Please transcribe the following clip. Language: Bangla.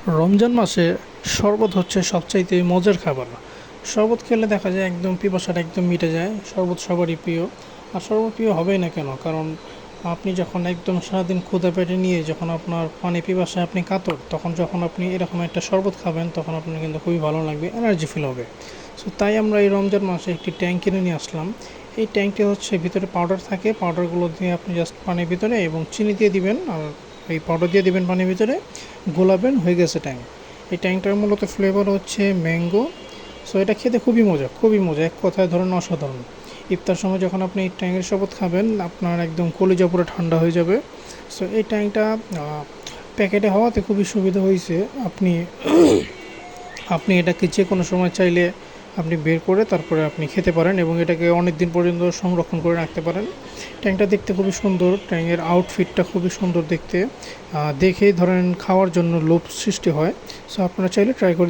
রমজান মাসে শরবত হচ্ছে সবচাইতে মজার খাবার। শরবত খেলে দেখা যায় একদম পিপাসাটা একদম মিটে যায়। শরবত সবারই প্রিয়। আর শরবত প্রিয় হবেই না কেন, কারণ আপনি যখন একদম সারাদিন ক্ষুধা পেটে নিয়ে যখন আপনার পানি পিপাসায় আপনি কাতর, তখন যখন আপনি এরকম একটা শরবত খাবেন তখন আপনার কিন্তু খুবই ভালো লাগবে, এনার্জি ফিল হবে। সো তাই আমরা এই রমজান মাসে একটি ট্যাঙ্ক কিনে নিয়ে আসলাম। এই ট্যাঙ্কটি হচ্ছে ভিতরে পাউডার থাকে, পাউডারগুলো দিয়ে আপনি জাস্ট পানির ভিতরে এবং চিনি দিয়ে দিবেন, আর এই পাউডার দিয়ে দিবেন পানির ভিতরে, গোলাবেন, হয়ে গেছে ট্যাঙ্ক। এই ট্যাঙ্কটার মূলত ফ্লেভার হচ্ছে ম্যাঙ্গো। সো এটা খেতে খুবই মজা, খুবই মজা, এক কথায় ধরেন অসাধারণ। ইফতার সময় যখন আপনি এই ট্যাঙ্কের শরবত খাবেন আপনার একদম কলিজা পুরো ঠান্ডা হয়ে যাবে। সো এই ট্যাঙ্কটা প্যাকেটে হওয়াতে খুবই সুবিধা হয়েছে। আপনি আপনি এটাকে যে কোনো সময় চাইলে আপনি বের করে তারপরে আপনি খেতে পারেন এবং এটাকে অনেক দিন পর্যন্ত সংরক্ষণ করে রাখতে পারেন। ট্যাঙ্কটা দেখতে খুবই সুন্দর, ট্যাঙ্কের আউটফিটটা খুবই সুন্দর দেখতে। দেখেই ধরেন খাওয়ার জন্য লোভ সৃষ্টি হয়। সো আপনারা চাইলে ট্রাই করে